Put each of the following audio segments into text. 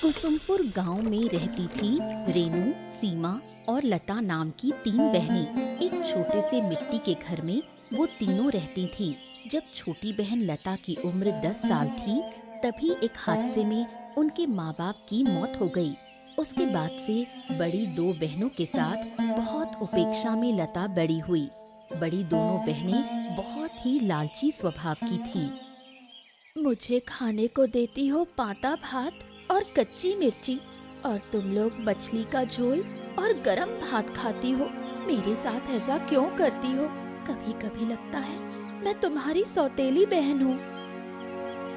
कुसुमपुर गांव में रहती थी रेनू, सीमा और लता नाम की 3 बहनें। एक छोटे से मिट्टी के घर में वो तीनों रहती थीं। जब छोटी बहन लता की उम्र 10 साल थी, तभी एक हादसे में उनके माँ बाप की मौत हो गई। उसके बाद से बड़ी 2 बहनों के साथ बहुत उपेक्षा में लता बड़ी हुई। बड़ी दोनों बहनें बहुत ही लालची स्वभाव की थीं। मुझे खाने को देती हो पाता भात और कच्ची मिर्ची, और तुम लोग मछली का झोल और गरम भात खाती हो। मेरे साथ ऐसा क्यों करती हो? कभी कभी लगता है मैं तुम्हारी सौतेली बहन हूँ।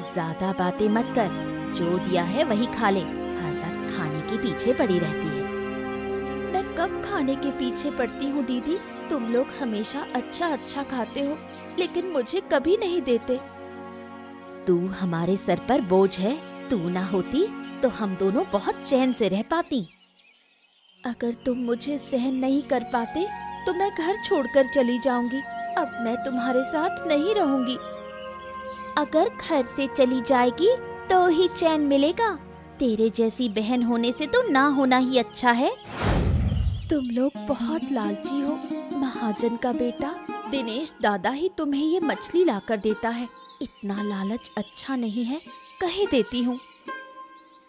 ज्यादा बातें मत कर, जो दिया है वही खा ले। हर वक्त खाने के पीछे पड़ी रहती है। मैं कब खाने के पीछे पड़ती हूँ दीदी? तुम लोग हमेशा अच्छा अच्छा खाते हो, लेकिन मुझे कभी नहीं देते। तू हमारे सर पर बोझ है। तू ना होती तो हम दोनों बहुत चैन से रह पाती। अगर तुम मुझे सहन नहीं कर पाते तो मैं घर छोड़कर चली जाऊंगी। अब मैं तुम्हारे साथ नहीं रहूंगी। अगर घर से चली जाएगी तो ही चैन मिलेगा। तेरे जैसी बहन होने से तो ना होना ही अच्छा है। तुम लोग बहुत लालची हो। महाजन का बेटा दिनेश दादा ही तुम्हें ये मछली लाकर देता है। इतना लालच अच्छा नहीं है, कहे देती हूँ।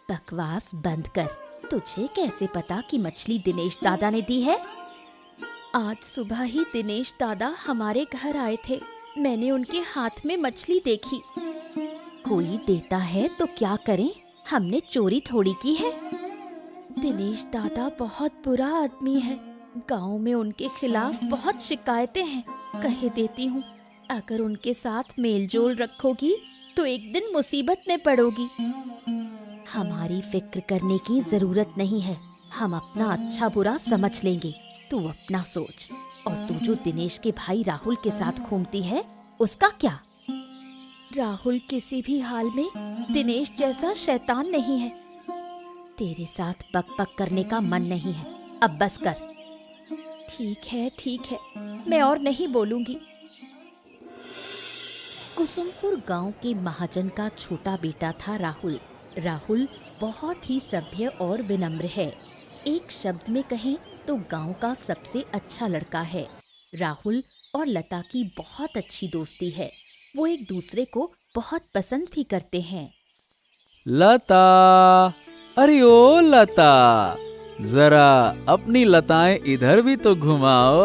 बकवास बंद कर। तुझे कैसे पता कि मछली दिनेश दादा ने दी है? आज सुबह ही दिनेश दादा हमारे घर आए थे। मैंने उनके हाथ में मछली देखी। कोई देता है तो क्या करें? हमने चोरी थोड़ी की है। दिनेश दादा बहुत बुरा आदमी है। गांव में उनके खिलाफ बहुत शिकायतें हैं। कहे देती हूँ, अगर उनके साथ मेलजोल रखोगी तो एक दिन मुसीबत में पड़ोगी। हमारी फिक्र करने की जरूरत नहीं है। हम अपना अच्छा बुरा समझ लेंगे। तू अपना सोच। और तू जो दिनेश के भाई राहुल के साथ घूमती है, उसका क्या? राहुल किसी भी हाल में दिनेश जैसा शैतान नहीं है। तेरे साथ बक बक करने का मन नहीं है। अब बस कर। ठीक है, मैं और नहीं बोलूंगी। कुसुमपुर गांव के महाजन का छोटा बेटा था राहुल। राहुल बहुत ही सभ्य और विनम्र है। एक शब्द में कहें तो गांव का सबसे अच्छा लड़का है। राहुल और लता की बहुत अच्छी दोस्ती है। वो एक दूसरे को बहुत पसंद भी करते हैं। लता, अरे ओ लता, जरा अपनी लताएं इधर भी तो घुमाओ।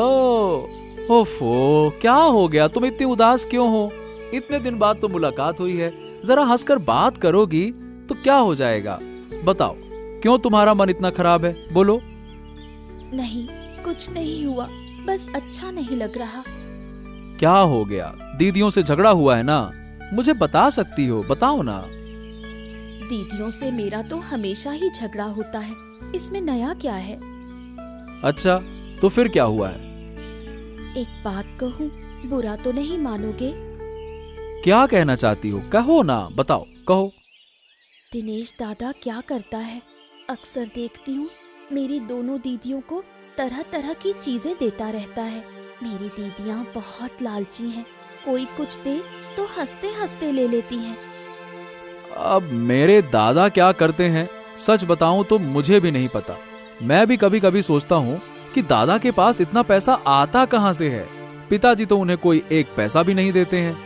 ओफो, क्या हो गया? तुम इतनी उदास क्यों हो? इतने दिन बाद तो मुलाकात हुई है। जरा हंसकर बात करोगी तो क्या हो जाएगा? बताओ, क्यों तुम्हारा मन इतना खराब है? बोलो। नहीं, कुछ नहीं हुआ, बस अच्छा नहीं लग रहा। क्या हो गया? दीदियों से झगड़ा हुआ है ना? मुझे बता सकती हो, बताओ ना। दीदियों से मेरा तो हमेशा ही झगड़ा होता है। इसमें नया क्या है? अच्छा, तो फिर क्या हुआ है? एक बात कहूँ, बुरा तो नहीं मानोगे? क्या कहना चाहती हो? कहो ना, बताओ, कहो। दिनेश दादा क्या करता है? अक्सर देखती हूँ मेरी दोनों दीदियों को तरह तरह की चीजें देता रहता है। मेरी दीदियाँ बहुत लालची हैं। कोई कुछ दे तो हंसते हंसते ले लेती हैं। अब मेरे दादा क्या करते हैं, सच बताऊं तो मुझे भी नहीं पता। मैं भी कभी कभी सोचता हूँ कि दादा के पास इतना पैसा आता कहाँ से है। पिताजी तो उन्हें कोई एक पैसा भी नहीं देते हैं।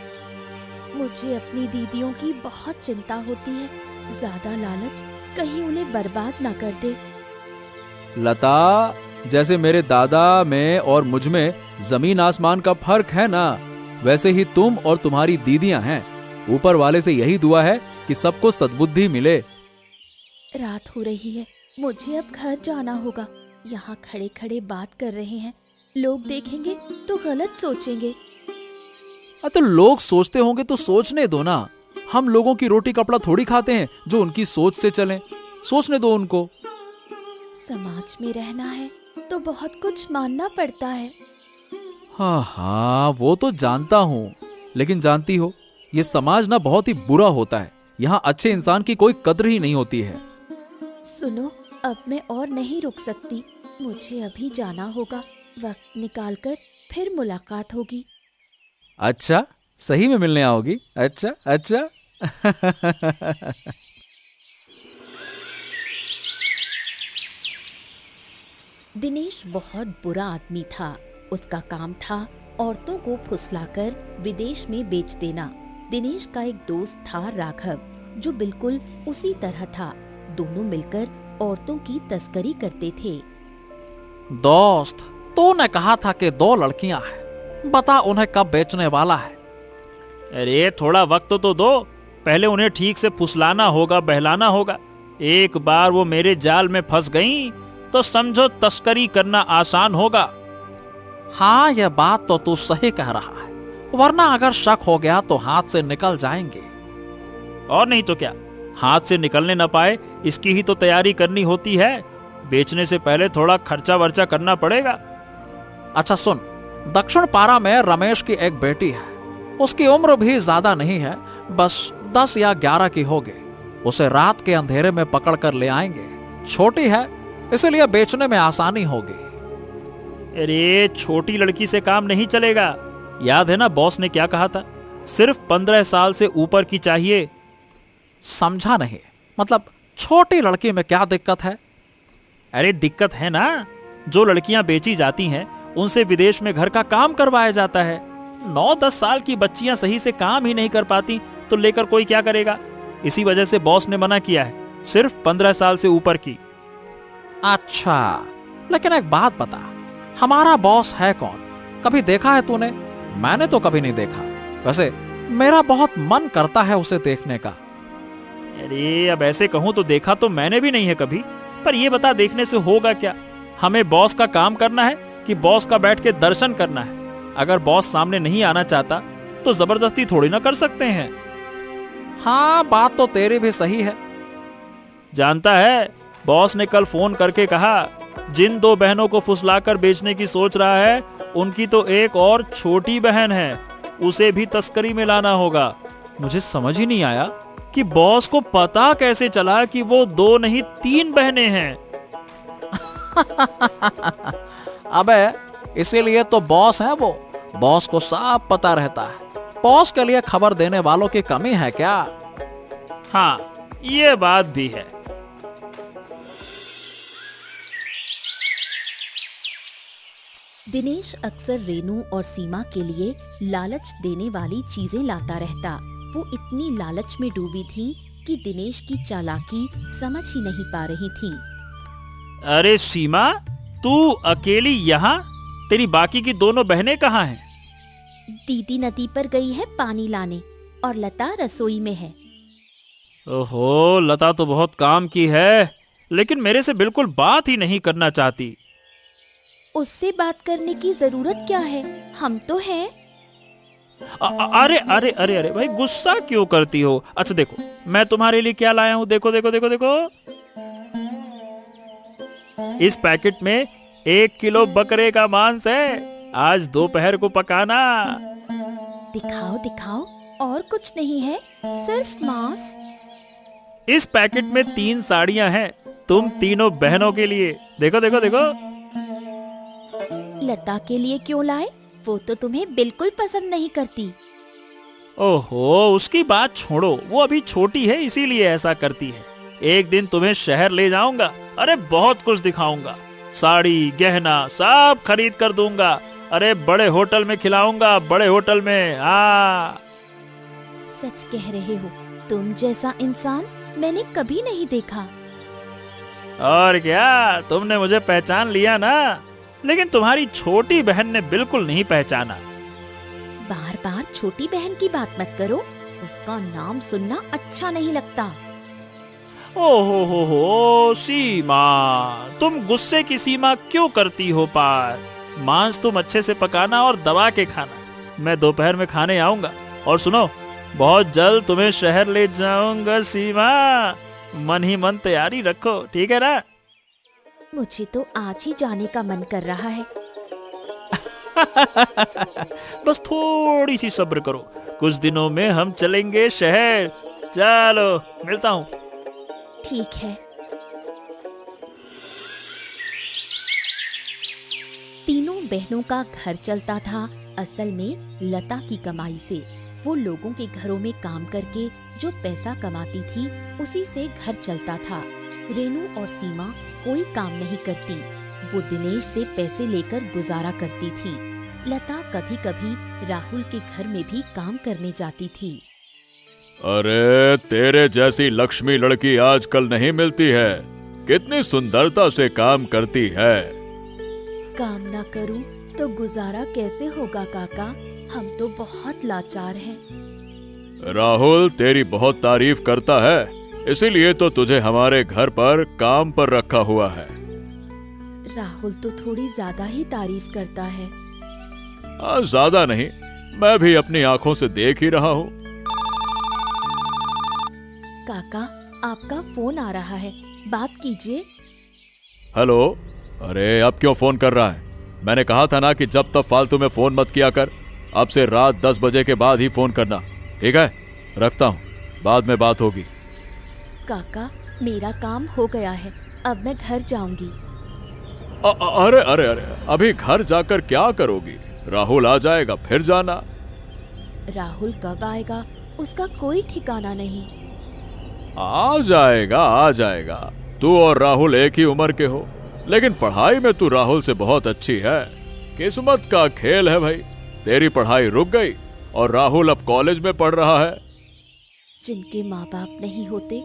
मुझे अपनी दीदियों की बहुत चिंता होती है। ज्यादा लालच कहीं उन्हें बर्बाद ना कर दे। लता, जैसे मेरे दादा में और मुझ में जमीन आसमान का फर्क है ना, वैसे ही तुम और तुम्हारी दीदियां हैं। ऊपर वाले से यही दुआ है कि सबको सद्बुद्धि मिले। रात हो रही है, मुझे अब घर जाना होगा। यहाँ खड़े खड़े बात कर रहे हैं, लोग देखेंगे तो गलत सोचेंगे। तो लोग सोचते होंगे तो सोचने दो ना। हम लोगों की रोटी कपड़ा थोड़ी खाते हैं जो उनकी सोच से चलें। सोचने दो उनको। समाज में रहना है तो बहुत कुछ मानना पड़ता है। हाँ, वो तो जानता हूँ, लेकिन जानती हो, ये समाज ना बहुत ही बुरा होता है। यहाँ अच्छे इंसान की कोई कद्र ही नहीं होती है। सुनो, अब मैं और नहीं रुक सकती। मुझे अभी जाना होगा। वक्त निकालकर फिर मुलाकात होगी। अच्छा, सही में मिलने आओगी? अच्छा अच्छा। दिनेश बहुत बुरा आदमी था। उसका काम था औरतों को फुसलाकर विदेश में बेच देना। दिनेश का एक दोस्त था राघव, जो बिल्कुल उसी तरह था। दोनों मिलकर औरतों की तस्करी करते थे। दोस्त, तूने कहा था कि 2 लड़कियां हैं, बता उन्हें कब बेचने वाला है? अरे थोड़ा वक्त तो दो, पहले उन्हें ठीक से फुसलाना होगा, बहलाना होगा। एक बार वो मेरे जाल में फंस गईं, तो समझो तस्करी करना आसान होगा। हाँ, यह बात तो तू सही कह रहा है, वरना अगर शक हो गया तो हाथ से निकल जाएंगे। और नहीं तो क्या, हाथ से निकलने न पाए इसकी ही तो तैयारी करनी होती है। बेचने से पहले थोड़ा खर्चा वर्चा करना पड़ेगा। अच्छा सुन, दक्षिण पारा में रमेश की एक बेटी है। उसकी उम्र भी ज्यादा नहीं है, बस 10 या 11 की होगी। उसे रात के अंधेरे में पकड़ कर ले आएंगे। छोटी है, इसलिए बेचने में आसानी होगी। अरे छोटी लड़की से काम नहीं चलेगा। याद है ना बॉस ने क्या कहा था? सिर्फ 15 साल से ऊपर की चाहिए। समझा नहीं, मतलब छोटी लड़की में क्या दिक्कत है? अरे दिक्कत है ना, जो लड़कियां बेची जाती हैं उनसे विदेश में घर का काम करवाया जाता है। 9-10 साल की बच्चियां सही से काम ही नहीं कर पाती तो लेकर कोई क्या करेगा। इसी वजह से बॉस ने मना किया है, सिर्फ 15 साल से ऊपर की। अच्छा, लेकिन एक बात बता, हमारा बॉस है कौन? कभी देखा है तूने? मैंने तो कभी नहीं देखा। वैसे मेरा बहुत मन करता है उसे देखने का। अरे अब ऐसे कहूं तो देखा तो मैंने भी नहीं है कभी, पर ये बता देखने से होगा क्या? हमें बॉस का काम करना है कि बॉस का बैठ के दर्शन करना है? अगर बॉस सामने नहीं आना चाहता तो जबरदस्ती थोड़ी ना कर सकते हैं। हाँ, बात तो तेरी भी सही है। जानता है, बॉस ने कल फोन करके कहा जिन 2 बहनों को फुसलाकर बेचने की सोच रहा है उनकी तो एक और छोटी बहन है, उसे भी तस्करी में लाना होगा। मुझे समझ ही नहीं आया कि बॉस को पता कैसे चला कि वो 2 नहीं 3 बहनें हैं। अबे इसीलिए तो बॉस है वो। बॉस को सब पता रहता है। बॉस के लिए खबर देने वालों की कमी है क्या? हाँ, ये बात भी है। दिनेश अक्सर रेनू और सीमा के लिए लालच देने वाली चीजें लाता रहता। वो इतनी लालच में डूबी थी कि दिनेश की चालाकी समझ ही नहीं पा रही थी। अरे सीमा, तू अकेली यहाँ? तेरी बाकी की दोनों बहनें कहाँ हैं? दीदी नदी पर गई है पानी लाने और लता रसोई में है। ओहो, लता तो बहुत काम की है, लेकिन मेरे से बिल्कुल बात ही नहीं करना चाहती। उससे बात करने की जरूरत क्या है, हम तो हैं। अरे अरे अरे अरे भाई, गुस्सा क्यों करती हो? अच्छा देखो, मैं तुम्हारे लिए क्या लाया हूँ, देखो देखो देखो देखो। इस पैकेट में 1 किलो बकरे का मांस है, आज दोपहर को पकाना। दिखाओ दिखाओ, और कुछ नहीं है, सिर्फ मांस। इस पैकेट में 3 साड़ियां हैं, तुम तीनों बहनों के लिए। देखो देखो देखो। लता के लिए क्यों लाए? वो तो तुम्हें बिल्कुल पसंद नहीं करती। ओहो, उसकी बात छोड़ो, वो अभी छोटी है इसीलिए ऐसा करती है। एक दिन तुम्हें शहर ले जाऊंगा, अरे बहुत कुछ दिखाऊंगा। साड़ी गहना सब खरीद कर दूंगा। अरे बड़े होटल में खिलाऊंगा, बड़े होटल में। हाँ, सच कह रहे हो, तुम जैसा इंसान मैंने कभी नहीं देखा। और क्या, तुमने मुझे पहचान लिया ना? लेकिन तुम्हारी छोटी बहन ने बिल्कुल नहीं पहचाना। बार बार छोटी बहन की बात मत करो, उसका नाम सुनना अच्छा नहीं लगता। ओहो सीमा, तुम गुस्से की सीमा क्यों करती हो पार? मांस तुम अच्छे से पकाना और दबा के खाना। मैं दोपहर में खाने आऊंगा। और सुनो, बहुत जल्द तुम्हें शहर ले जाऊंगा सीमा। मन ही मन तैयारी रखो, ठीक है ना? मुझे तो आज ही जाने का मन कर रहा है। बस थोड़ी सी सब्र करो, कुछ दिनों में हम चलेंगे शहर। चलो, मिलता हूँ। ठीक है। तीनों बहनों का घर चलता था असल में लता की कमाई से। वो लोगों के घरों में काम करके जो पैसा कमाती थी उसी से घर चलता था। रेनू और सीमा कोई काम नहीं करती। वो दिनेश से पैसे लेकर गुजारा करती थी। लता कभी कभी राहुल के घर में भी काम करने जाती थी। अरे तेरे जैसी लक्ष्मी लड़की आजकल नहीं मिलती है। कितनी सुंदरता से काम करती है। काम ना करूं तो गुजारा कैसे होगा काका? हम तो बहुत लाचार हैं। राहुल तेरी बहुत तारीफ करता है, इसीलिए तो तुझे हमारे घर पर काम पर रखा हुआ है। राहुल तो थोड़ी ज्यादा ही तारीफ करता है। ज्यादा नहीं, मैं भी अपनी आंखों से देख ही रहा हूँ। काका, आपका फोन आ रहा है, बात कीजिए। हेलो। अरे अब क्यों फोन कर रहा है? मैंने कहा था ना कि जब तक फालतू में फोन मत किया कर। अब से रात 10 बजे के बाद ही फोन करना, ठीक है? रखता हूँ, बाद में बात होगी। काका, मेरा काम हो गया है, अब मैं घर जाऊंगी। अरे अरे अरे, अभी घर जाकर क्या करोगी? राहुल आ जाएगा फिर जाना। राहुल कब आएगा उसका कोई ठिकाना नहीं। आ जाएगा आ जाएगा। तू और राहुल एक ही उम्र के हो, लेकिन पढ़ाई में तू राहुल से बहुत अच्छी है। किस्मत का खेल है भाई, तेरी पढ़ाई रुक गई और राहुल अब कॉलेज में पढ़ रहा है। जिनके माँ बाप नहीं होते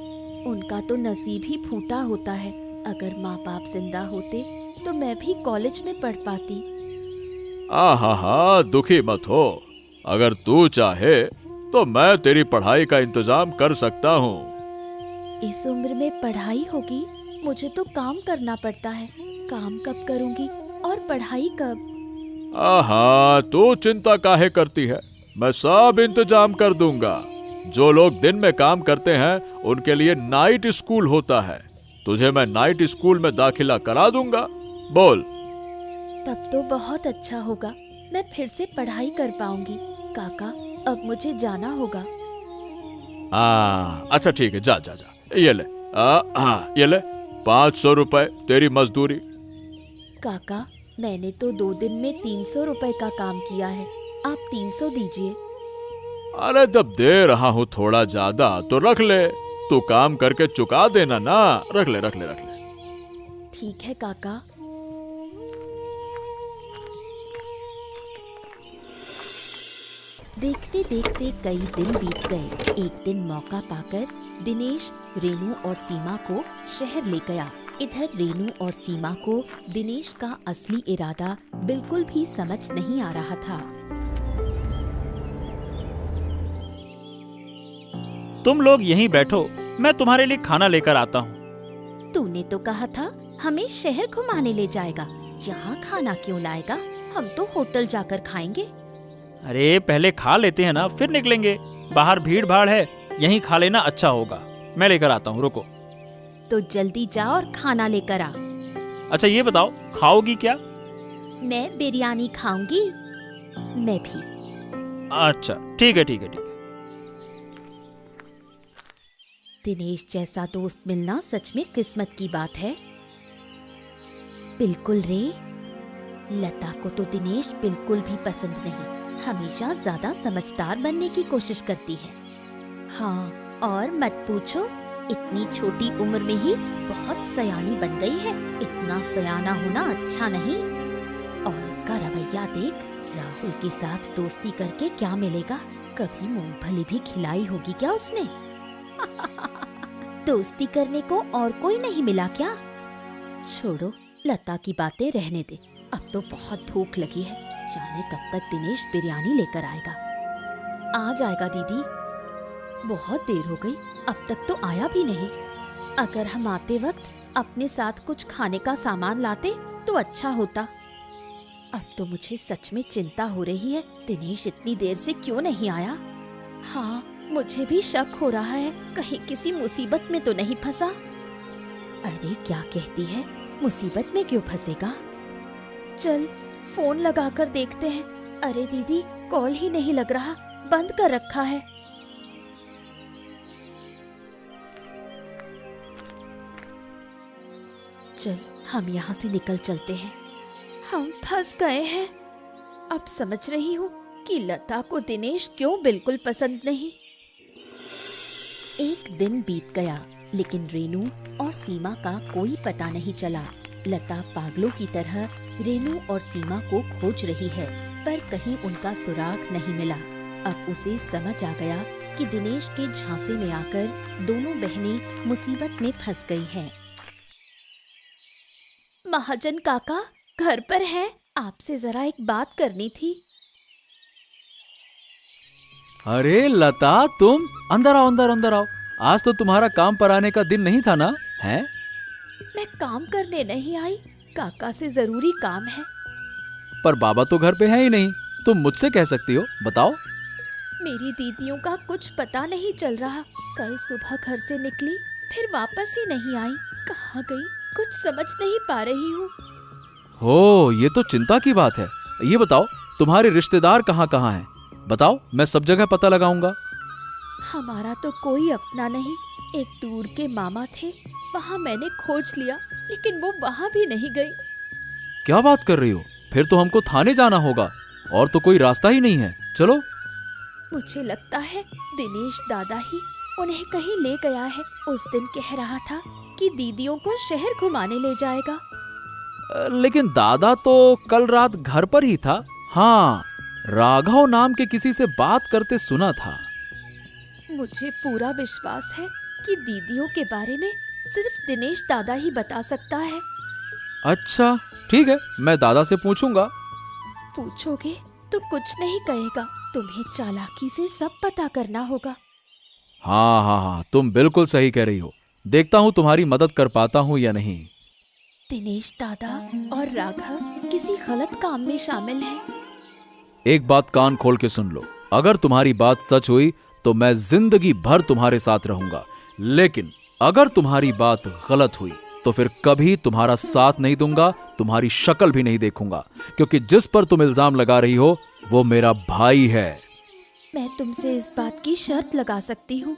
उनका तो नसीब ही फूटा होता है। अगर माँ बाप जिंदा होते तो मैं भी कॉलेज में पढ़ पाती। हा, दुखी मत हो। अगर तू चाहे तो मैं तेरी पढ़ाई का इंतजाम कर सकता हूँ। इस उम्र में पढ़ाई होगी? मुझे तो काम करना पड़ता है। काम कब करूँगी और पढ़ाई कब? आहा, तू चिंता काहे करती है? मैं सब इंतजाम कर दूंगा। जो लोग दिन में काम करते हैं उनके लिए नाइट स्कूल होता है। तुझे मैं नाइट स्कूल में दाखिला करा दूंगा। बोल। तब तो बहुत अच्छा होगा, मैं फिर से पढ़ाई कर पाऊंगी। काका, अब मुझे जाना होगा। अच्छा ठीक है, जा जा जा। ये ले, ये ले 500 रुपए तेरी मजदूरी। काका, मैंने तो 2 दिन में 300 रुपए का काम किया है, आप 300 दीजिए। अरे जब दे रहा हूँ थोड़ा ज्यादा तो रख ले। तू काम करके चुका देना ना। रख ले रख ले रख ले। ठीक है काका। देखते देखते कई दिन बीत गए। एक दिन मौका पाकर दिनेश रेनू और सीमा को शहर ले गया। इधर रेनू और सीमा को दिनेश का असली इरादा बिल्कुल भी समझ नहीं आ रहा था। तुम लोग यहीं बैठो, मैं तुम्हारे लिए खाना लेकर आता हूँ। तूने तो कहा था हमें शहर घुमाने ले जाएगा, यहाँ खाना क्यों लाएगा? हम तो होटल जाकर खाएंगे। अरे पहले खा लेते हैं ना, फिर निकलेंगे। बाहर भीड़ भाड़ है, यहीं खा लेना अच्छा होगा। मैं लेकर आता हूँ, रुको। तो जल्दी जा और खाना लेकर आ। अच्छा ये बताओ, खाओगी क्या? मैं बिरयानी खाऊंगी। मैं भी। अच्छा ठीक है ठीक है ठीक है। दिनेश जैसा दोस्त मिलना सच में किस्मत की बात है। बिल्कुल रे, लता को तो दिनेश बिल्कुल भी पसंद नहीं। हमेशा ज्यादा समझदार बनने की कोशिश करती है। हाँ, और मत पूछो, इतनी छोटी उम्र में ही बहुत सयानी बन गई है। इतना सयाना होना अच्छा नहीं। और उसका रवैया देख, राहुल के साथ दोस्ती करके क्या मिलेगा? कभी मूंगफली भी खिलाई होगी क्या उसने? दोस्ती करने को और कोई नहीं मिला क्या? छोड़ो, लता की बातें रहने दे। अब तो बहुत भूख लगी है, जाने कब तक दिनेश बिरयानी लेकर आएगा। आ जाएगा दीदी, बहुत देर हो गई, अब तक तो आया भी नहीं। अगर हम आते वक्त अपने साथ कुछ खाने का सामान लाते तो अच्छा होता। अब तो मुझे सच में चिंता हो रही है, दिनेश इतनी देर से क्यों नहीं आया? हाँ, मुझे भी शक हो रहा है, कहीं किसी मुसीबत में तो नहीं फंसा। अरे क्या कहती है, मुसीबत में क्यों फंसेगा? चल फोन लगाकर देखते हैं। अरे दीदी, कॉल ही नहीं लग रहा, बंद कर रखा है। चल हम यहाँ से निकल चलते हैं, हम फंस गए हैं। अब समझ रही हूँ कि लता को दिनेश क्यों बिल्कुल पसंद नहीं। एक दिन बीत गया, लेकिन रेनू और सीमा का कोई पता नहीं चला। लता पागलों की तरह रेनू और सीमा को खोज रही है, पर कहीं उनका सुराग नहीं मिला। अब उसे समझ आ गया कि दिनेश के झांसे में आकर दोनों बहनें मुसीबत में फंस गई हैं। महाजन काका घर पर हैं? आपसे जरा एक बात करनी थी। अरे लता, तुम अंदर आओ, अंदर अंदर आओ। आज तो तुम्हारा काम पर आने का दिन नहीं था ना? है? मैं काम करने नहीं आई, काका से जरूरी काम है। पर बाबा तो घर पे है ही नहीं, तुम मुझसे कह सकती हो, बताओ। मेरी दीदियों का कुछ पता नहीं चल रहा। कल सुबह घर से निकली, फिर वापस ही नहीं आई। कहाँ गई कुछ समझ नहीं पा रही हूँ। हो, ये तो चिंता की बात है। ये बताओ, तुम्हारे रिश्तेदार कहाँ कहाँ हैं? बताओ, मैं सब जगह पता लगाऊंगा। हमारा तो कोई अपना नहीं। एक दूर के मामा थे, वहाँ मैंने खोज लिया, लेकिन वो वहाँ भी नहीं गई। क्या बात कर रही हो? फिर तो हमको थाने जाना होगा, और तो कोई रास्ता ही नहीं है। चलो। मुझे लगता है दिनेश दादा ही उन्हें कहीं ले गया है। उस दिन कह रहा था कि दीदियों को शहर घुमाने ले जाएगा। लेकिन दादा तो कल रात घर पर ही था। हाँ, राघव नाम के किसी से बात करते सुना था। मुझे पूरा विश्वास है कि दीदियों के बारे में सिर्फ दिनेश दादा ही बता सकता है। अच्छा ठीक है, मैं दादा से पूछूंगा। पूछोगे तो कुछ नहीं कहेगा, तुम्हें चालाकी से सब पता करना होगा। हाँ हाँ हाँ, तुम बिल्कुल सही कह रही हो। देखता हूँ तुम्हारी मदद कर पाता हूँ या नहीं। दिनेश दादा और राघव किसी गलत काम में शामिल हैं। एक बात कान खोल के सुन लो, अगर तुम्हारी बात सच हुई तो मैं जिंदगी भर तुम्हारे साथ रहूंगा, लेकिन अगर तुम्हारी बात गलत हुई तो फिर कभी तुम्हारा साथ नहीं दूंगा, तुम्हारी शक्ल भी नहीं देखूंगा, क्योंकि जिस पर तुम इल्जाम लगा रही हो वो मेरा भाई है। मैं तुमसे इस बात की शर्त लगा सकती हूँ।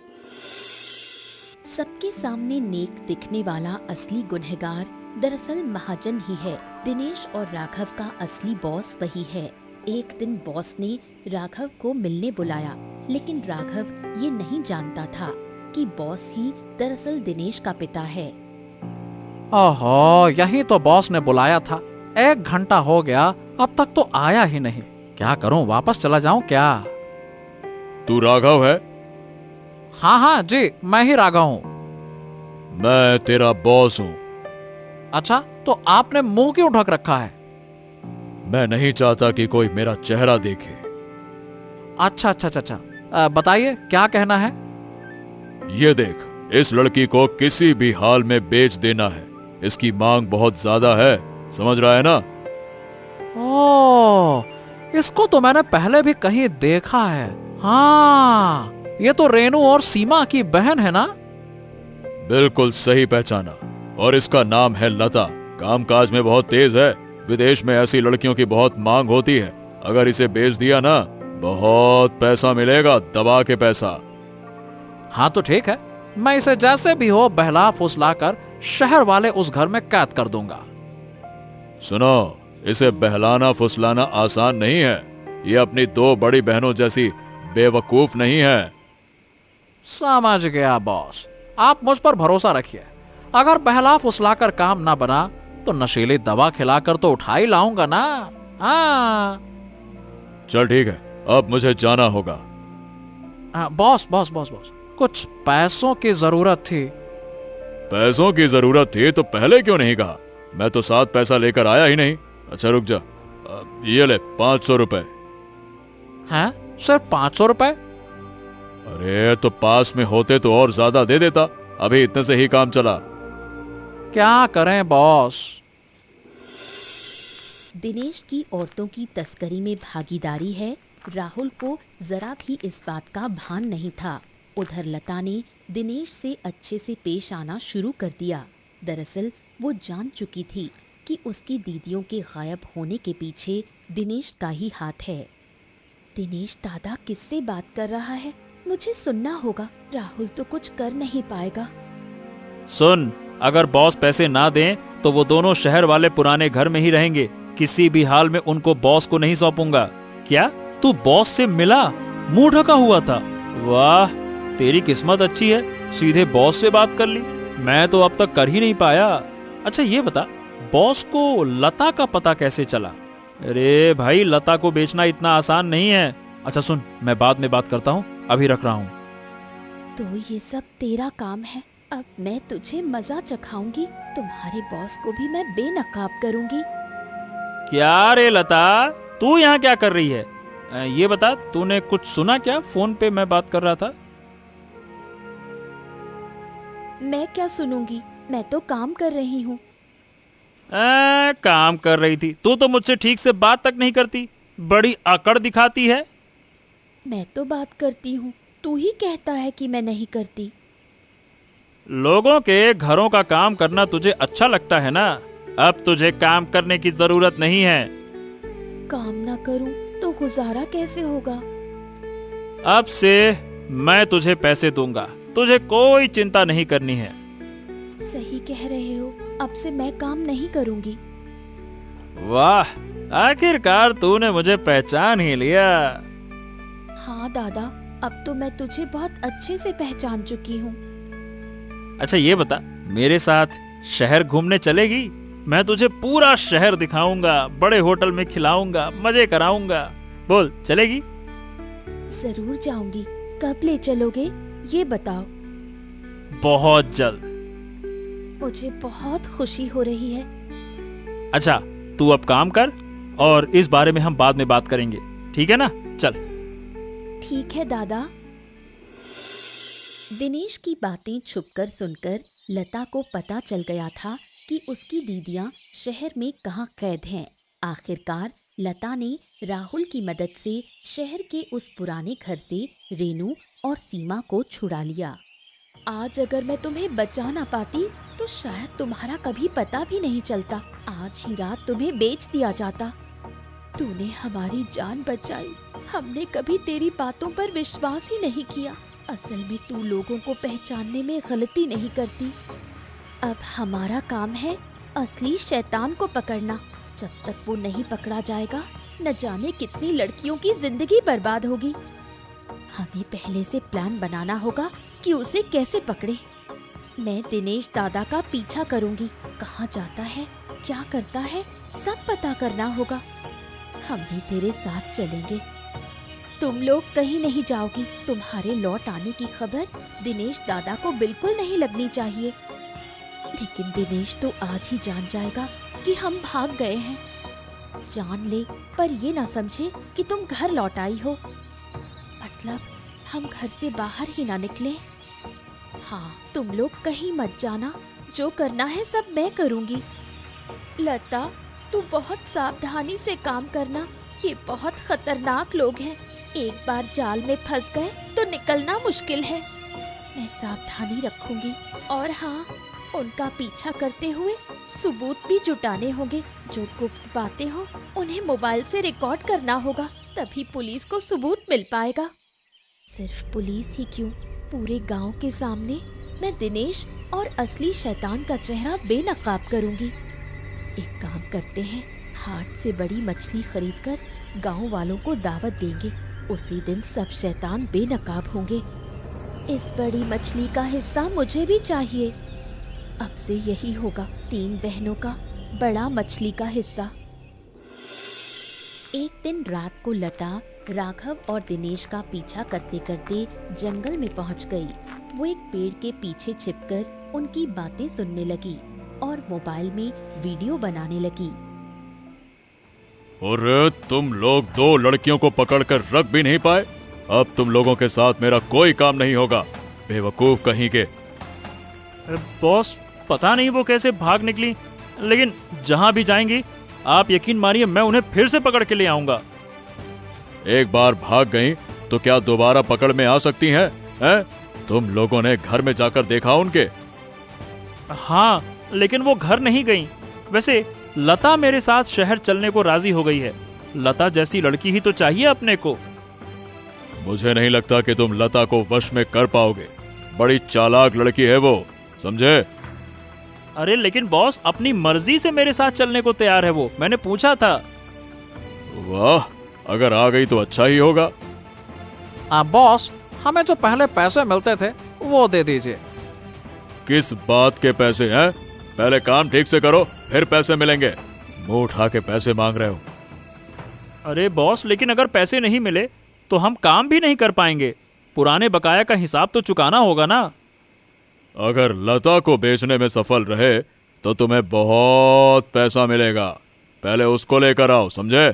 सबके सामने नेक दिखने वाला असली गुनहगार दरअसल महाजन ही है। दिनेश और राघव का असली बॉस वही है। एक दिन बॉस ने राघव को मिलने बुलाया, लेकिन राघव ये नहीं जानता था कि बॉस ही दरअसल दिनेश का पिता है। ओहो, यही तो बॉस ने बुलाया था। 1 घंटा हो गया, अब तक तो आया ही नहीं। क्या करूं, वापस चला जाऊं क्या? तू राघव है? हाँ हाँ जी, मैं ही राघव हूँ। मैं तेरा बॉस हूँ। अच्छा, तो आपने मुंह क्यों ढक रखा है? मैं नहीं चाहता कि कोई मेरा चेहरा देखे। अच्छा अच्छा अच्छा अच्छा, बताइए क्या कहना है? ये देख, इस लड़की को किसी भी हाल में बेच देना है। इसकी मांग बहुत ज्यादा है, समझ रहा है ना? ओह, इसको तो मैंने पहले भी कहीं देखा है। हाँ, ये तो रेनू और सीमा की बहन है ना? बिल्कुल सही पहचाना। और इसका नाम है लता। कामकाज में बहुत तेज है। विदेश में ऐसी लड़कियों की बहुत मांग होती है। अगर इसे बेच दिया ना, बहुत पैसा मिलेगा, दबा के पैसा। हाँ तो ठीक है, मैं इसे जैसे भी हो बहला फुसला कर शहर वाले उस घर में कैद कर दूंगा। सुनो, इसे बहलाना फुसलाना आसान नहीं है। ये अपनी 2 बड़ी बहनों जैसी बेवकूफ नहीं है। समझ गया बॉस, आप मुझ पर भरोसा रखिए। अगर बहला फुसला कर काम ना बना तो नशीली दवा खिलाकर तो उठा ही लाऊंगा ना। हाँ चल ठीक है, अब मुझे जाना होगा। बॉस बॉस बॉस बॉस, कुछ पैसों की जरूरत थी। पैसों की जरूरत थी तो पहले क्यों नहीं कहा? मैं तो साथ पैसा लेकर आया ही नहीं। अच्छा रुक जा, ये ले 500 रुपए। हैं, सिर्फ 500 रुपए? अरे तो पास में होते तो और ज्यादा दे देता। अभी इतने से ही काम चला। क्या करें बॉस? दिनेश की औरतों की तस्करी में भागीदारी है, राहुल को जरा भी इस बात का भान नहीं था। उधर लता ने दिनेश से अच्छे से पेश आना शुरू कर दिया। दरअसल वो जान चुकी थी कि उसकी दीदियों के गायब होने के पीछे दिनेश का ही हाथ है। दिनेश दादा किससे बात कर रहा है? मुझे सुनना होगा। राहुल तो कुछ कर नहीं पाएगा। सुन, अगर बॉस पैसे ना दें तो वो दोनों शहर वाले पुराने घर में ही रहेंगे। किसी भी हाल में उनको बॉस को नहीं सौंपूंगा। क्या तू बॉस से मिला? मुंह ढका हुआ था। वाह, तेरी किस्मत अच्छी है, सीधे बॉस से बात कर ली। मैं तो अब तक कर ही नहीं पाया। अच्छा ये बता, बॉस को लता का पता कैसे चला? अरे भाई, लता को बेचना इतना आसान नहीं है। अच्छा सुन, मैं बाद में बात करता हूँ, अभी रख रहा हूँ। तो ये सब तेरा काम है। अब मैं तुझे मजा चखाऊंगी। तुम्हारे बॉस को भी मैं बेनकाब करूंगी। क्या रे लता, तू यहाँ क्या कर रही है? ये बता, तूने कुछ सुना क्या? फोन पे मैं बात कर रहा था। मैं क्या सुनूंगी? मैं तो काम कर रही हूँ। काम कर रही थी? तू तो मुझसे ठीक से बात तक नहीं करती, बड़ी अकड़ दिखाती है। मैं तो बात करती हूँ, तू ही कहता है कि मैं नहीं करती। लोगों के घरों का काम करना तुझे अच्छा लगता है ना? अब तुझे काम करने की जरूरत नहीं है। काम ना करूँ तो गुजारा कैसे होगा? अब से मैं तुझे पैसे दूंगा, तुझे कोई चिंता नहीं करनी है। सही कह रहे हो, अब से मैं काम नहीं करूंगी। वाह, आखिरकार तूने मुझे पहचान ही लिया। हाँ दादा, अब तो मैं तुझे बहुत अच्छे से पहचान चुकी हूँ। अच्छा ये बता, मेरे साथ शहर घूमने चलेगी? मैं तुझे पूरा शहर दिखाऊंगा, बड़े होटल में खिलाऊंगा, मजे कराऊंगा। बोल, चलेगी? जरूर जाऊंगी। कब ले चलोगे ये बताओ। बहुत जल्द। मुझे बहुत खुशी हो रही है। अच्छा, तू अब काम कर और इस बारे में हम बाद में बात करेंगे, ठीक है ना? चल। ठीक है दादा। दिनेश की बातें छुपकर सुनकर लता को पता चल गया था कि उसकी दीदियां शहर में कहाँ कैद हैं। आखिरकार लता ने राहुल की मदद से शहर के उस पुराने घर से रेनू और सीमा को छुड़ा लिया। आज अगर मैं तुम्हें बचा ना पाती तो शायद तुम्हारा कभी पता भी नहीं चलता। आज ही रात तुम्हें बेच दिया जाता। तूने हमारी जान बचाई। हमने कभी तेरी बातों पर विश्वास ही नहीं किया। असल में तू लोगों को पहचानने में गलती नहीं करती। अब हमारा काम है असली शैतान को पकड़ना। जब तक वो नहीं पकड़ा जाएगा, न जाने कितनी लड़कियों की जिंदगी बर्बाद होगी। हमें पहले से प्लान बनाना होगा कि उसे कैसे पकड़े। मैं दिनेश दादा का पीछा करूंगी। कहाँ जाता है, क्या करता है, सब पता करना होगा। हम भी तेरे साथ चलेंगे। तुम लोग कहीं नहीं जाओगी। तुम्हारे लौट आने की खबर दिनेश दादा को बिल्कुल नहीं लगनी चाहिए। लेकिन दिनेश तो आज ही जान जाएगा कि हम भाग गए हैं। जान ले, पर ये ना समझे कि तुम घर लौट आई हो। मतलब हम घर से बाहर ही ना निकले। हाँ, तुम लोग कहीं मत जाना। जो करना है सब मैं करूँगी। लता, तू बहुत सावधानी से काम करना। ये बहुत खतरनाक लोग हैं। एक बार जाल में फंस गए तो निकलना मुश्किल है। मैं सावधानी रखूंगी। और हाँ, उनका पीछा करते हुए सबूत भी जुटाने होंगे। जो गुप्त बातें हो उन्हें मोबाइल से रिकॉर्ड करना होगा, तभी पुलिस को सबूत मिल पाएगा। सिर्फ पुलिस ही क्यों, पूरे गांव के सामने मैं दिनेश और असली शैतान का चेहरा बेनकाब करूंगी। एक काम करते हैं, हाट से बड़ी मछली खरीदकर गांव वालों को दावत देंगे। उसी दिन सब शैतान बेनकाब होंगे। इस बड़ी मछली का हिस्सा मुझे भी चाहिए। अब से यही होगा, 3 बहनों का बड़ा मछली का हिस्सा। एक दिन रात को लता राघव और दिनेश का पीछा करते करते जंगल में पहुंच गई। वो एक पेड़ के पीछे छिपकर उनकी बातें सुनने लगी और मोबाइल में वीडियो बनाने लगी। अरे तुम लोग 2 लड़कियों को पकड़कर रख भी नहीं पाए। अब तुम लोगों के साथ मेरा कोई काम नहीं होगा, बेवकूफ कहीं के। बॉस, पता नहीं वो कैसे भाग निकली, लेकिन जहां भी जाएंगी आप यकीन मानिए मैं उन्हें फिर से पकड़ के ले आऊंगा। एक बार भाग गई तो क्या दोबारा पकड़ में आ सकती हैं? हैं? तुम लोगों ने घर में जाकर देखा उनके? हाँ, लेकिन वो घर नहीं गई। वैसे लता मेरे साथ शहर चलने को राजी हो गई है। लता जैसी लड़की ही तो चाहिए अपने को। मुझे नहीं लगता कि तुम लता को वश में कर पाओगे। बड़ी चालाक लड़की है वो, समझे? अरे लेकिन बॉस, अपनी मर्जी से मेरे साथ चलने को तैयार है वो, मैंने पूछा था। वाह, अगर आ गई तो अच्छा ही होगा। बॉस, हमें जो पहले पैसे मिलते थे वो दे दीजिए। किस बात के पैसे हैं? पहले काम ठीक से करो, फिर पैसे मिलेंगे। मुंह उठा के पैसे मांग रहे हो। अरे बॉस, लेकिन अगर पैसे नहीं मिले तो हम काम भी नहीं कर पाएंगे। पुराने बकाया का हिसाब तो चुकाना होगा ना। अगर लता को बेचने में सफल रहे तो तुम्हें बहुत पैसा मिलेगा। पहले उसको लेकर आओ, समझे?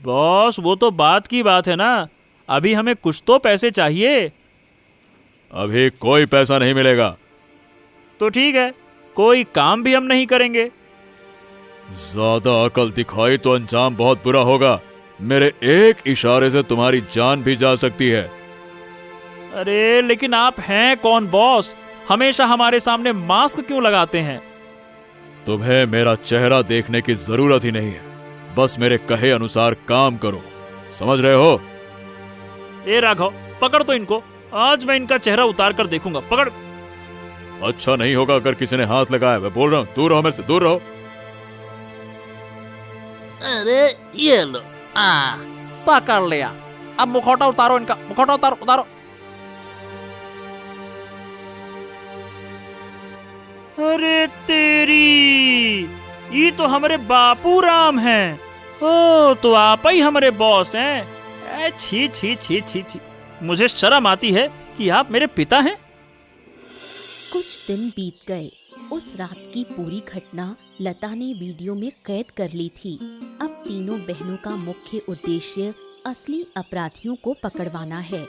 बॉस, वो तो बात की बात है ना, अभी हमें कुछ तो पैसे चाहिए। अभी कोई पैसा नहीं मिलेगा। तो ठीक है, कोई काम भी हम नहीं करेंगे। ज्यादा अकल दिखाई तो अंजाम बहुत बुरा होगा। मेरे एक इशारे से तुम्हारी जान भी जा सकती है। अरे लेकिन आप हैं कौन बॉस? हमेशा हमारे सामने मास्क क्यों लगाते हैं? तुम्हें मेरा चेहरा देखने की जरूरत ही नहीं है, बस मेरे कहे अनुसार काम करो, समझ रहे हो? ए राघव, पकड़ तो इनको, आज मैं इनका चेहरा उतार कर देखूंगा। पकड़। अच्छा नहीं होगा अगर किसी ने हाथ लगाया। मैं बोल रहा हूं, दूर रहो मेरे से, दूर रहो। अरे ये लो, पकड़ लिया। अब मुखौटा उतारो इनका, मुखौटा उतारो उतारो। अरे तेरी, ये तो हमारे बापू राम हैं। ओ, तो आप ही हमारे बॉस हैं। छी छी छी छी छी, मुझे शर्म आती है कि आप मेरे पिता हैं। कुछ दिन बीत गए। उस रात की पूरी घटना लता ने वीडियो में कैद कर ली थी। अब तीनों बहनों का मुख्य उद्देश्य असली अपराधियों को पकड़वाना है।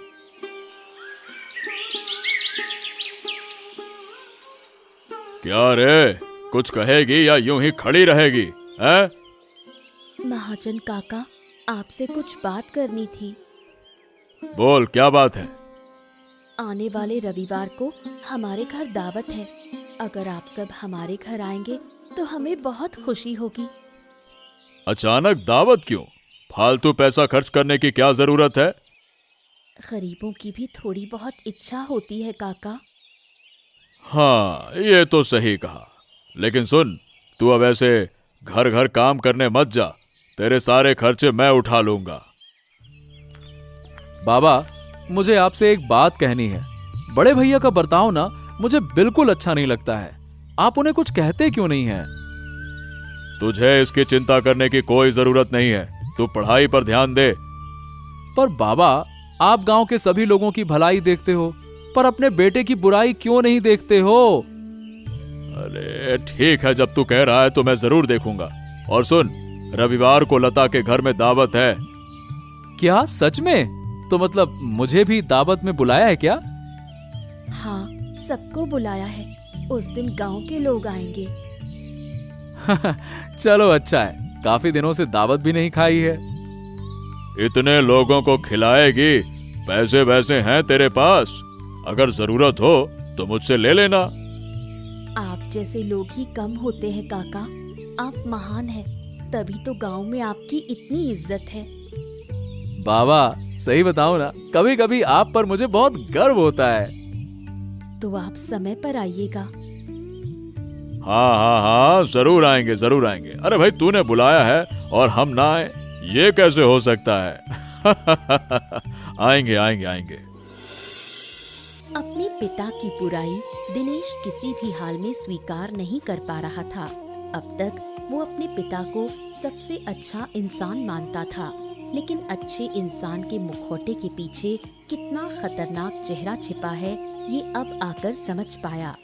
क्या रे, कुछ कहेगी या यूं ही खड़ी रहेगी? हैं? महाजन काका, आपसे कुछ बात करनी थी। बोल, क्या बात है? आने वाले रविवार को हमारे घर दावत है। अगर आप सब हमारे घर आएंगे तो हमें बहुत खुशी होगी। अचानक दावत क्यों? फालतू पैसा खर्च करने की क्या जरूरत है? गरीबों की भी थोड़ी बहुत इच्छा होती है काका। हाँ, ये तो सही कहा। लेकिन सुन, तू अब ऐसे घर घर काम करने मत जा। तेरे सारे खर्चे मैं उठा लूंगा। बाबा, मुझे आपसे एक बात कहनी है। बड़े भैया का बर्ताव ना मुझे बिल्कुल अच्छा नहीं लगता है। आप उन्हें कुछ कहते क्यों नहीं हैं? तुझे इसकी चिंता करने की कोई जरूरत नहीं है। तू पढ़ाई पर ध्यान दे। पर बाबा, आप गांव के सभी लोगों की भलाई देखते हो, पर अपने बेटे की बुराई क्यों नहीं देखते हो? अरे ठीक है, जब तू कह रहा है तो मैं जरूर देखूंगा। और सुन, रविवार को लता के घर में दावत है। क्या सच में? तो मतलब मुझे भी दावत में बुलाया है क्या? हाँ, सबको बुलाया है। उस दिन गांव के लोग आएंगे। चलो अच्छा है, काफी दिनों से दावत भी नहीं खाई है। इतने लोगों को खिलाएगी? पैसे वैसे हैं तेरे पास? अगर जरूरत हो तो मुझसे ले लेना। आप जैसे लोग ही कम होते हैं काका। आप महान हैं, तभी तो गांव में आपकी इतनी इज्जत है। बाबा, सही बताऊं ना, कभी कभी आप पर मुझे बहुत गर्व होता है। तो आप समय पर आइएगा। हाँ हाँ हाँ, जरूर आएंगे, जरूर आएंगे। अरे भाई, तूने बुलाया है और हम ना आए, ये कैसे हो सकता है? आएंगे आएंगे आएंगे। अपने पिता की बुराई दिनेश किसी भी हाल में स्वीकार नहीं कर पा रहा था। अब तक वो अपने पिता को सबसे अच्छा इंसान मानता था, लेकिन अच्छे इंसान के मुखौटे के पीछे कितना खतरनाक चेहरा छिपा है, ये अब आकर समझ पाया।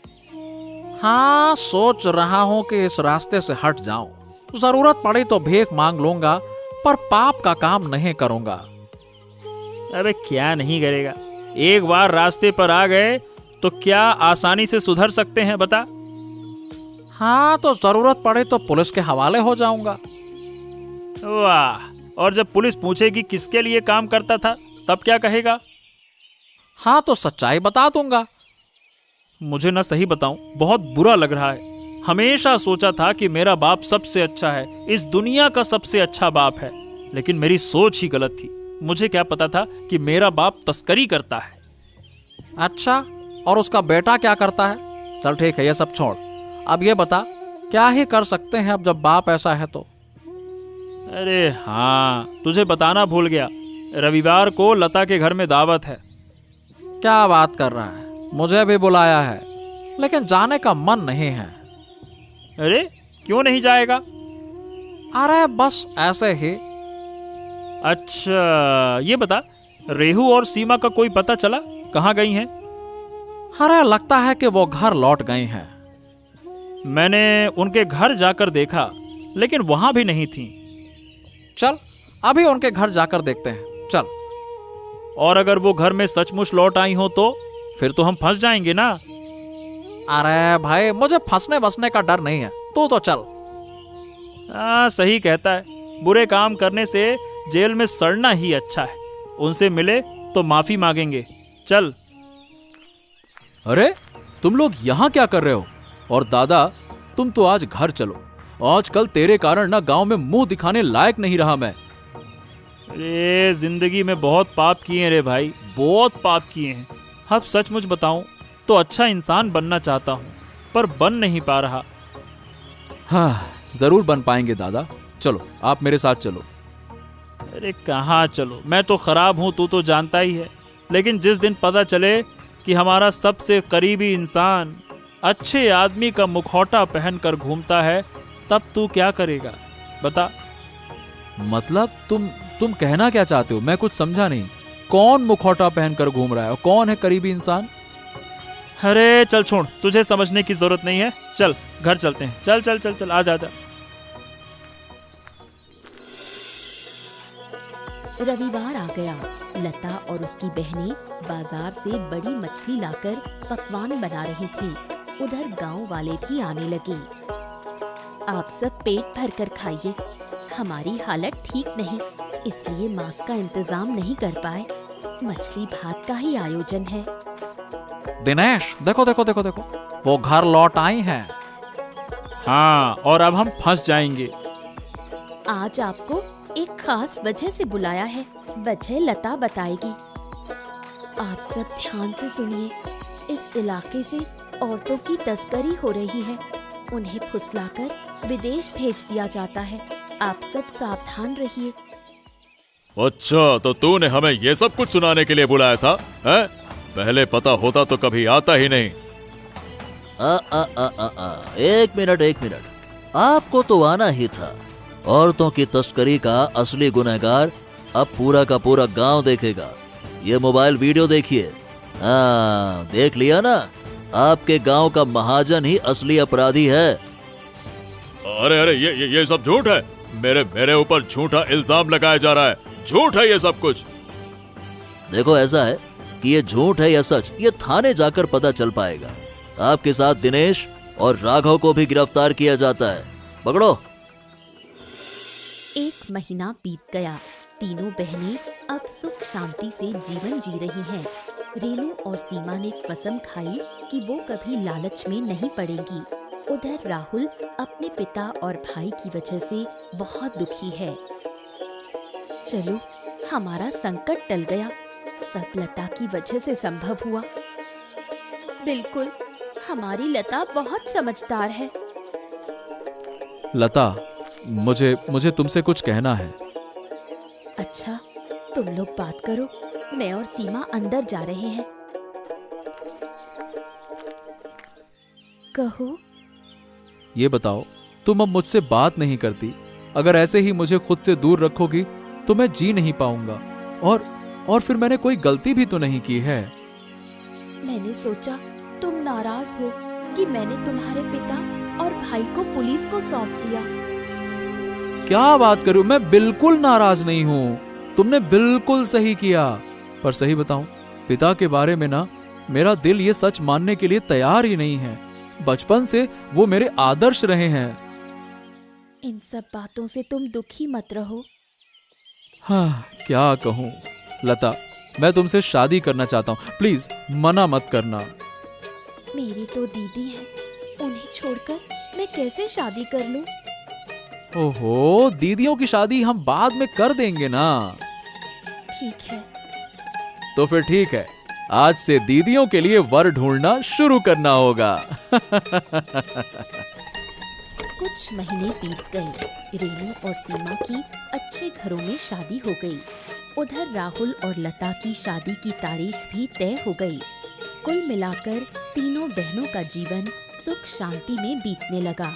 हाँ, सोच रहा हूँ कि इस रास्ते से हट जाऊं। जरूरत पड़ी तो भीख मांग लूंगा, पर पाप का काम नहीं करूंगा। अबे क्या नहीं करेगा? एक बार रास्ते पर आ गए तो क्या आसानी से सुधर सकते हैं, बता? हाँ, तो जरूरत पड़े तो पुलिस के हवाले हो जाऊंगा। वाह! और जब पुलिस पूछेगी किसके लिए काम करता था, तब क्या कहेगा? हाँ, तो सच्चाई बता दूंगा। मुझे ना सही बताऊं, बहुत बुरा लग रहा है। हमेशा सोचा था कि मेरा बाप सबसे अच्छा है, इस दुनिया का सबसे अच्छा बाप है, लेकिन मेरी सोच ही गलत थी। मुझे क्या पता था कि मेरा बाप तस्करी करता है। अच्छा, और उसका बेटा क्या करता है? चल ठीक है, ये सब छोड़। अब ये बता, क्या ही कर सकते हैं अब जब बाप ऐसा है तो? अरे हाँ, तुझे बताना भूल गया, रविवार को लता के घर में दावत है। क्या बात कर रहा है? मुझे भी बुलाया है, लेकिन जाने का मन नहीं है। अरे क्यों नहीं जाएगा? अरे बस ऐसे ही। अच्छा ये बता, रेहू और सीमा का कोई पता चला, कहाँ गई हैं? अरे लगता है कि वो घर लौट गई हैं। मैंने उनके घर जाकर देखा लेकिन वहां भी नहीं थी। चल अभी उनके घर जाकर देखते हैं, चल। और अगर वो घर में सचमुच लौट आई हो तो फिर तो हम फंस जाएंगे ना। अरे भाई मुझे फंसने बसने का डर नहीं है, तू तो चल। सही कहता है, बुरे काम करने से जेल में सड़ना ही अच्छा है। उनसे मिले तो माफी मांगेंगे। चल। अरे तुम लोग यहाँ क्या कर रहे हो? और दादा तुम तो आज घर चलो, आजकल तेरे कारण ना गांव में मुंह दिखाने लायक नहीं रहा मैं। अरे जिंदगी में बहुत पाप किए हैं रे भाई, बहुत पाप किए हैं। अब सचमुच बताऊं तो अच्छा इंसान बनना चाहता हूं पर बन नहीं पा रहा। हाँ जरूर बन पाएंगे दादा, चलो आप मेरे साथ चलो। अरे कहाँ चलो, मैं तो खराब हूं, तू तो जानता ही है। लेकिन जिस दिन पता चले कि हमारा सबसे करीबी इंसान अच्छे आदमी का मुखौटा पहनकर घूमता है, तब तू क्या करेगा बता। मतलब तुम कहना क्या चाहते हो? मैं कुछ समझा नहीं। कौन मुखौटा पहनकर घूम रहा है? कौन है करीबी इंसान? अरे चल छोड़, तुझे समझने की जरूरत नहीं है। चल घर चलते हैं, चल चल चल चल, आ जा। रविवार आ गया। लता और उसकी बहनें बाजार से बड़ी मछली लाकर पकवान बना रही थी। उधर गांव वाले भी आने लगे। आप सब पेट भर कर खाइए, हमारी हालत ठीक नहीं, इसलिए मांस का इंतजाम नहीं कर पाए। मछली भात का ही आयोजन है। दिनेश देखो देखो देखो देखो, वो घर लौट आई हैं। हाँ, और अब हम फंस जाएंगे। आज आपको एक खास वजह से बुलाया है, वजह लता बताएगी। आप सब ध्यान से सुनिए। इस इलाके से औरतों की तस्करी हो रही है, उन्हें फुसलाकर विदेश भेज दिया जाता है। आप सब सावधान रहिए। अच्छा, तो तूने हमें ये सब कुछ सुनाने के लिए बुलाया था, हैं? पहले पता होता तो कभी आता ही नहीं। एक मिनट, आपको तो आना ही था। औरतों की तस्करी का असली गुनहगार अब पूरा का पूरा गांव देखेगा। ये मोबाइल वीडियो देखिए। हाँ, देख लिया ना, आपके गांव का महाजन ही असली अपराधी है। अरे ये सब झूठ है। मेरे ऊपर झूठा इल्जाम लगाया जा रहा है। झूठ है ये सब कुछ। देखो ऐसा है कि ये झूठ है या सच, ये थाने जाकर पता चल पाएगा। आपके साथ दिनेश और राघव को भी गिरफ्तार किया जाता है। पकड़ो। एक महीना बीत गया। तीनों बहनें अब सुख शांति से जीवन जी रही हैं। रेनू और सीमा ने कसम खाई कि वो कभी लालच में नहीं पड़ेंगी। उधर राहुल अपने पिता और भाई की वजह से बहुत दुखी है। चलो, हमारा संकट टल गया, सब लता की वजह से संभव हुआ। बिल्कुल, हमारी लता बहुत समझदार है। लता, मुझे तुमसे कुछ कहना है। अच्छा, तुम लोग बात करो, मैं और सीमा अंदर जा रहे हैं। कहो। ये बताओ, तुम अब मुझसे बात नहीं करती। अगर ऐसे ही मुझे खुद से दूर रखोगी तो मैं जी नहीं पाऊंगा। और फिर मैंने कोई गलती भी तो नहीं की है। मैंने सोचा तुम नाराज हो कि मैंने तुम्हारे पिता और भाई को पुलिस को सौंप दिया। क्या बात करूं, मैं बिल्कुल नाराज नहीं हूं। तुमने बिल्कुल सही किया। पर सही बताऊं, पिता के बारे में ना मेरा दिल ये सच मानने के लिए तैयार ही नहीं है। बचपन से वो मेरे आदर्श रहे हैं। इन सब बातों से तुम दुखी मत रहो। हाँ, क्या कहूं लता, मैं तुमसे शादी करना चाहता हूं। प्लीज मना मत करना। मेरी तो दीदी है, उन्हें छोड़कर मैं कैसे शादी कर लूं? ओहो, दीदियों की शादी हम बाद में कर देंगे ना। ठीक है। तो फिर ठीक है, आज से दीदियों के लिए वर ढूंढना शुरू करना होगा। कुछ महीने बीत गए। रेनू और सीमा की अच्छे घरों में शादी हो गई। उधर राहुल और लता की शादी की तारीख भी तय हो गई। कुल मिलाकर तीनों बहनों का जीवन सुख शांति में बीतने लगा।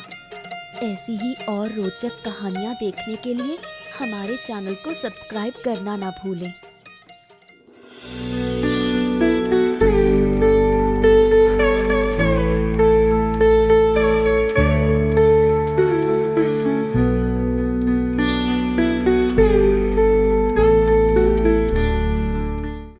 ऐसी ही और रोचक कहानियाँ देखने के लिए हमारे चैनल को सब्सक्राइब करना ना भूलें।